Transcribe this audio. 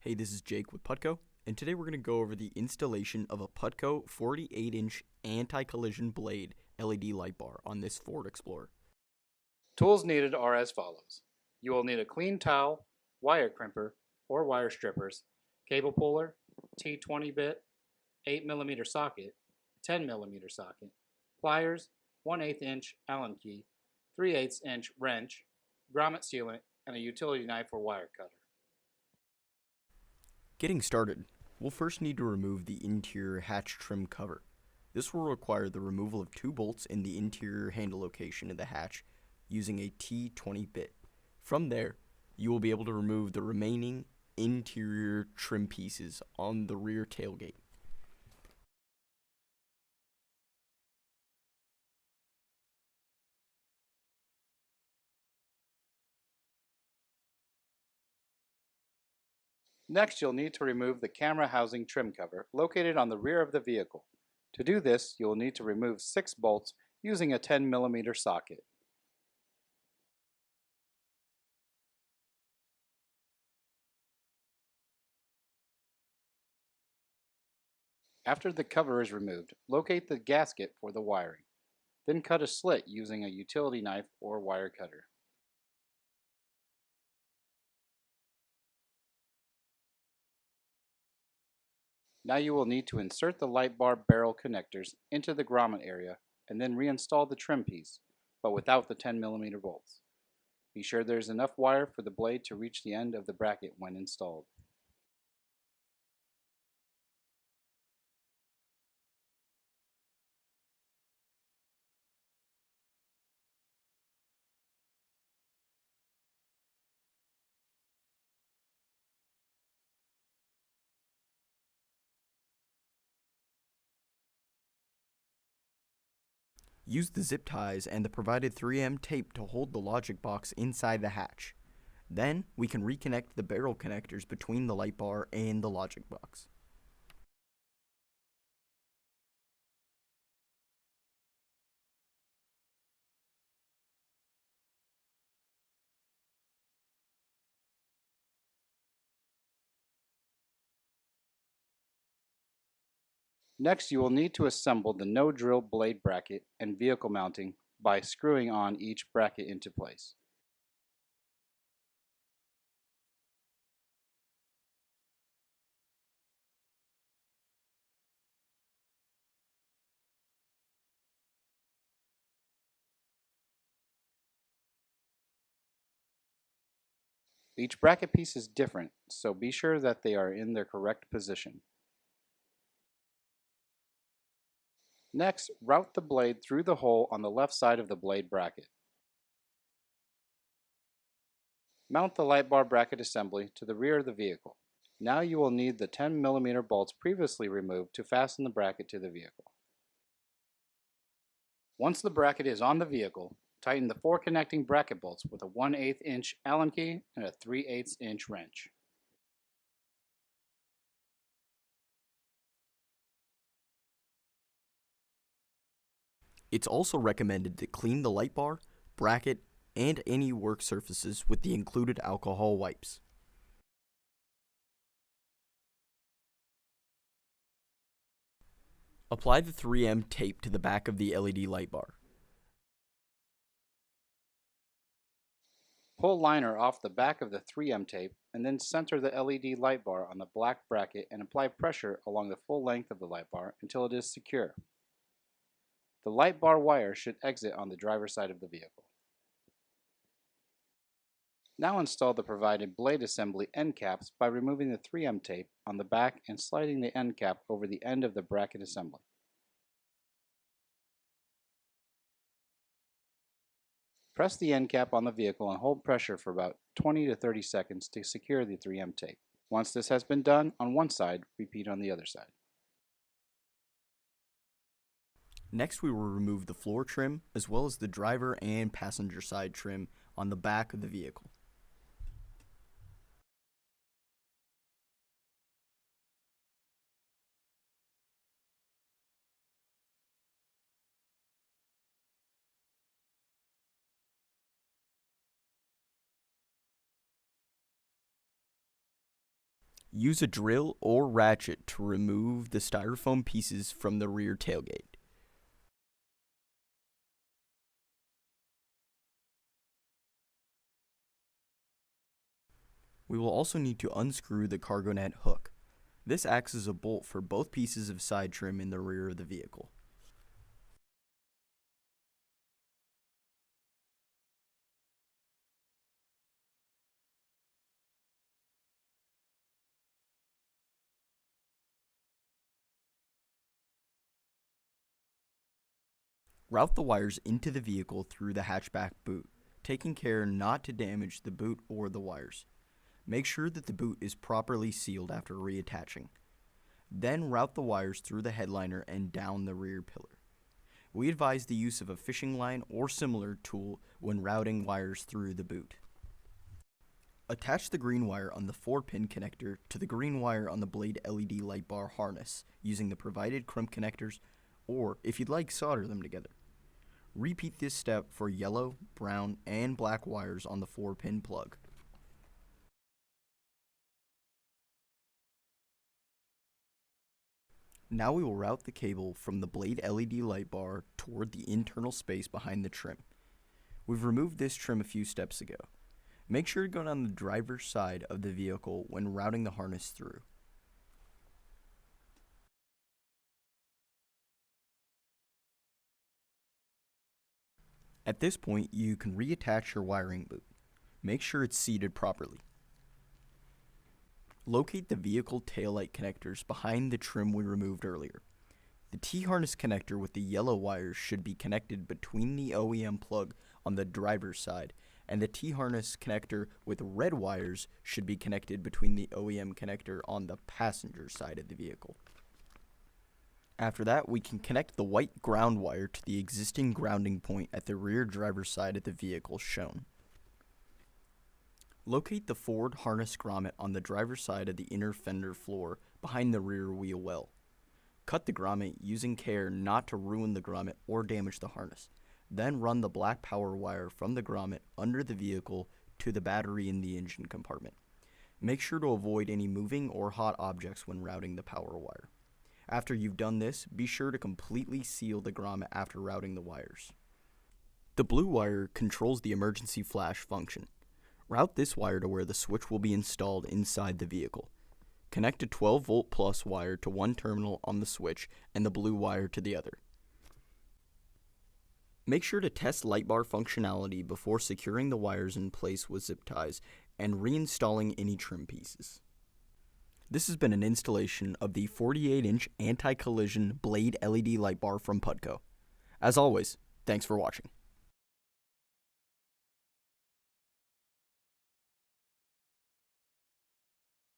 Hey, this is Jake with Putco, and today we're going to go over the installation of a Putco 48-inch anti-collision blade LED light bar on this Ford Explorer. Tools needed are as follows. You will need a clean towel, wire crimper or wire strippers, cable puller, T20 bit, 8mm socket, 10mm socket, pliers, 1/8 inch Allen key, 3/8 inch wrench, grommet sealant, and a utility knife or wire cutter. Getting started, we'll first need to remove the interior hatch trim cover. This will require the removal of 2 bolts in the interior handle location of the hatch using a T20 bit. From there, you will be able to remove the remaining interior trim pieces on the rear tailgate. Next, you'll need to remove the camera housing trim cover located on the rear of the vehicle. To do this, you will need to remove 6 bolts using a 10mm socket. After the cover is removed, locate the gasket for the wiring. Then cut a slit using a utility knife or wire cutter. Now you will need to insert the light bar barrel connectors into the grommet area and then reinstall the trim piece, but without the 10mm bolts. Be sure there is enough wire for the blade to reach the end of the bracket when installed. Use the zip ties and the provided 3M tape to hold the logic box inside the hatch. Then we can reconnect the barrel connectors between the light bar and the logic box. Next, you will need to assemble the no-drill blade bracket and vehicle mounting by screwing on each bracket into place. Each bracket piece is different, so be sure that they are in their correct position. Next, route the blade through the hole on the left side of the blade bracket. Mount the light bar bracket assembly to the rear of the vehicle. Now you will need the 10mm bolts previously removed to fasten the bracket to the vehicle. Once the bracket is on the vehicle, tighten the 4 connecting bracket bolts with a 1/8 inch Allen key and a 3/8 inch wrench. It's also recommended to clean the light bar, bracket, and any work surfaces with the included alcohol wipes. Apply the 3M tape to the back of the LED light bar. Pull liner off the back of the 3M tape and then center the LED light bar on the black bracket and apply pressure along the full length of the light bar until it is secure. The light bar wire should exit on the driver's side of the vehicle. Now install the provided blade assembly end caps by removing the 3M tape on the back and sliding the end cap over the end of the bracket assembly. Press the end cap on the vehicle and hold pressure for about 20 to 30 seconds to secure the 3M tape. Once this has been done on one side, repeat on the other side. Next, we will remove the floor trim as well as the driver and passenger side trim on the back of the vehicle. Use a drill or ratchet to remove the styrofoam pieces from the rear tailgate. We will also need to unscrew the cargo net hook. This acts as a bolt for both pieces of side trim in the rear of the vehicle. Route the wires into the vehicle through the hatchback boot, taking care not to damage the boot or the wires. Make sure that the boot is properly sealed after reattaching. Then route the wires through the headliner and down the rear pillar. We advise the use of a fishing line or similar tool when routing wires through the boot. Attach the green wire on the 4-pin connector to the green wire on the Blade LED light bar harness using the provided crimp connectors, or if you'd like, solder them together. Repeat this step for yellow, brown, and black wires on the 4-pin plug. Now we will route the cable from the Blade LED light bar toward the internal space behind the trim. We've removed this trim a few steps ago. Make sure to go down the driver's side of the vehicle when routing the harness through. At this point, you can reattach your wiring boot. Make sure it's seated properly. Locate the vehicle taillight connectors behind the trim we removed earlier. The T-harness connector with the yellow wires should be connected between the OEM plug on the driver's side, and the T-harness connector with red wires should be connected between the OEM connector on the passenger side of the vehicle. After that, we can connect the white ground wire to the existing grounding point at the rear driver's side of the vehicle shown. Locate the forward harness grommet on the driver's side of the inner fender floor behind the rear wheel well. Cut the grommet using care not to ruin the grommet or damage the harness. Then run the black power wire from the grommet under the vehicle to the battery in the engine compartment. Make sure to avoid any moving or hot objects when routing the power wire. After you've done this, be sure to completely seal the grommet after routing the wires. The blue wire controls the emergency flash function. Route this wire to where the switch will be installed inside the vehicle. Connect a 12-volt plus wire to one terminal on the switch and the blue wire to the other. Make sure to test light bar functionality before securing the wires in place with zip ties and reinstalling any trim pieces. This has been an installation of the 48-inch anti-collision Blade LED light bar from Putco. As always, thanks for watching.